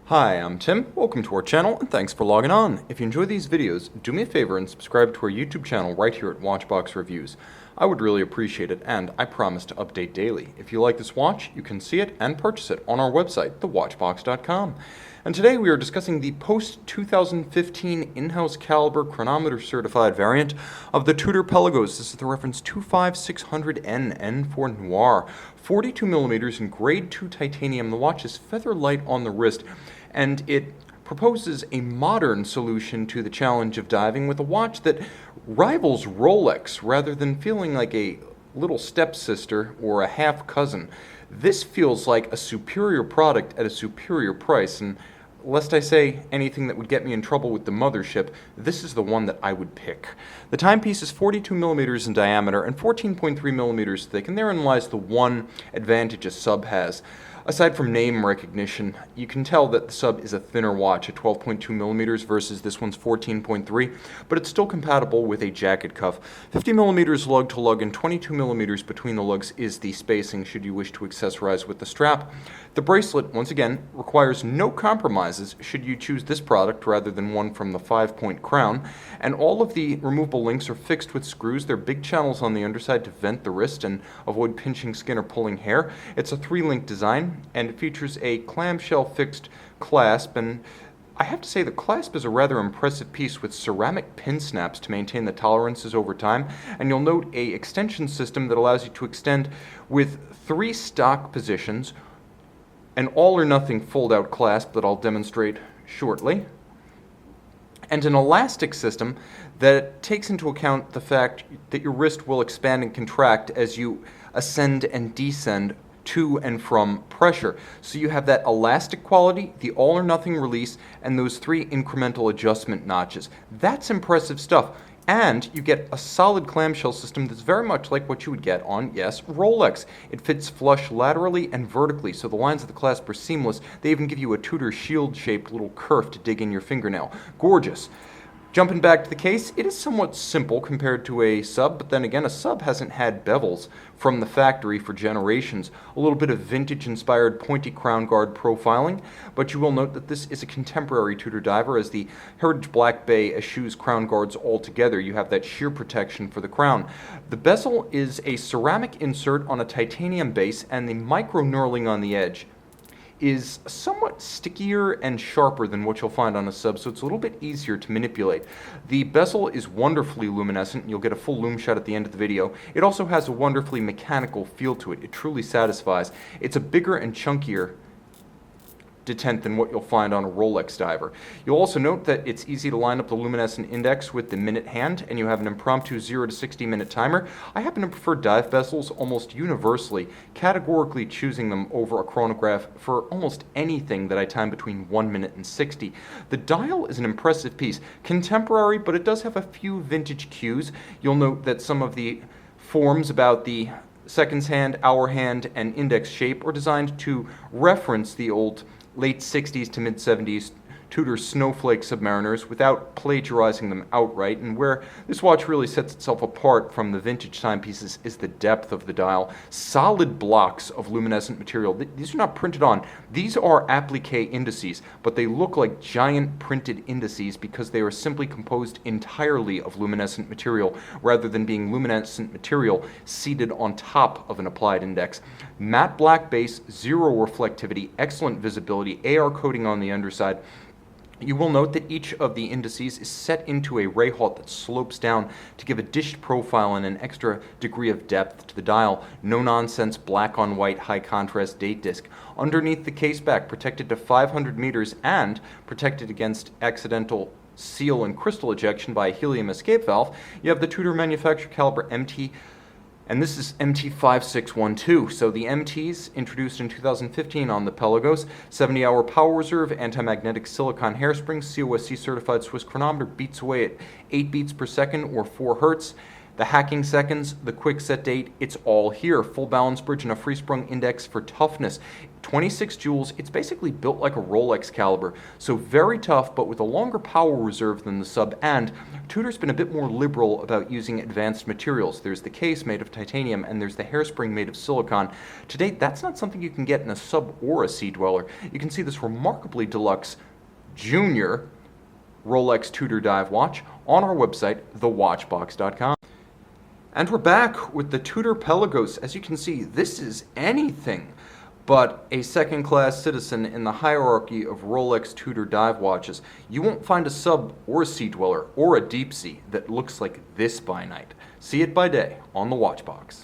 Hi, I'm Tim. Welcome to our channel and thanks for logging on. If you enjoy these videos, do me a favor and subscribe to our YouTube channel right here at Watchbox Reviews. I would really appreciate it, and I promise to update daily. If you like this watch, you can see it and purchase it on our website, thewatchbox.com. And today we are discussing the post-2015 in-house caliber chronometer certified variant of the Tudor Pelagos. This is the reference 25600N, N for Noir. 42mm in grade 2 titanium. The watch is feather light on the wrist, and it proposes a modern solution to the challenge of diving with a watch that rivals Rolex rather than feeling like a little stepsister or a half cousin. This feels like a superior product at a superior price, and lest I say anything that would get me in trouble with the mothership, this is the one that I would pick. The timepiece is 42mm in diameter and 14.3mm thick, and therein lies the one advantage a sub has. Aside from name recognition, you can tell that the sub is a thinner watch at 12.2mm versus this one's 14.3, but it's still compatible with a jacket cuff. 50mm lug-to-lug and 22mm between the lugs is the spacing should you wish to accessorize with the strap. The bracelet, once again, requires no compromises should you choose this product rather than one from the 5-point crown, and all of the removable links are fixed with screws. They're big channels on the underside to vent the wrist and avoid pinching skin or pulling hair. It's a 3-link design, and it features a clamshell fixed clasp, and I have to say the clasp is a rather impressive piece with ceramic pin snaps to maintain the tolerances over time, and you'll note a extension system that allows you to extend with 3 stock positions, an all or nothing fold out clasp that I'll demonstrate shortly, and an elastic system that takes into account the fact that your wrist will expand and contract as you ascend and descend to and from pressure. So you have that elastic quality, the all or nothing release, and those 3 incremental adjustment notches. That's impressive stuff. And you get a solid clamshell system that's very much like what you would get on, yes, Rolex. It fits flush laterally and vertically, so the lines of the clasp are seamless. They even give you a Tudor shield-shaped little kerf to dig in your fingernail. Gorgeous. Jumping back to the case, it is somewhat simple compared to a sub, but then again, a sub hasn't had bezels from the factory for generations. A little bit of vintage-inspired pointy crown guard profiling, but you will note that this is a contemporary Tudor diver, as the Heritage Black Bay eschews crown guards altogether. You have that sheer protection for the crown. The bezel is a ceramic insert on a titanium base, and the micro-knurling on the edge is somewhat stickier and sharper than what you'll find on a sub, so it's a little bit easier to manipulate. The bezel is wonderfully luminescent. You'll get a full lume shot at the end of the video. It also has a wonderfully mechanical feel to it. It truly satisfies. It's a bigger and chunkier detent than what you'll find on a Rolex diver. You'll also note that it's easy to line up the luminescent index with the minute hand, and you have an impromptu 0 to 60 minute timer. I happen to prefer dive bezels almost universally, categorically choosing them over a chronograph for almost anything that I time between 1 minute and 60. The dial is an impressive piece, contemporary, but it does have a few vintage cues. You'll note that some of the forms about the seconds hand, hour hand, and index shape are designed to reference the old late 60s to mid 70s Tudor snowflake submariners without plagiarizing them outright, and where this watch really sets itself apart from the vintage timepieces is the depth of the dial. Solid blocks of luminescent material. These are not printed on. These are applique indices, but they look like giant printed indices because they are simply composed entirely of luminescent material rather than being luminescent material seated on top of an applied index. Matte black base, zero reflectivity, excellent visibility, AR coating on the underside. You will note that each of the indices is set into a ray halt that slopes down to give a dished profile and an extra degree of depth to the dial. No nonsense black on white high contrast date disc. Underneath the case back, protected to 500 meters and protected against accidental seal and crystal ejection by a helium escape valve, you have the Tudor manufacturer caliber MT, and this is MT5612. So the MTs introduced in 2015 on the Pelagos, 70-hour power reserve, antimagnetic silicon hairspring, COSC certified Swiss chronometer, beats away at 8 beats per second or 4 hertz. The hacking seconds, the quick set date, it's all here. Full balance bridge and a free sprung index for toughness. 26 joules, it's basically built like a Rolex caliber, so very tough but with a longer power reserve than the sub, and Tudor's been a bit more liberal about using advanced materials. There's the case made of titanium and there's the hairspring made of silicon. To date, that's not something you can get in a sub or a Sea Dweller. You can see this remarkably deluxe junior Rolex Tudor dive watch on our website, thewatchbox.com. And we're back with the Tudor Pelagos. As you can see, this is anything but a second-class citizen in the hierarchy of Rolex Tudor dive watches. You won't find a sub or a Sea Dweller or a deep sea that looks like this by night. See it by day on the Watchbox.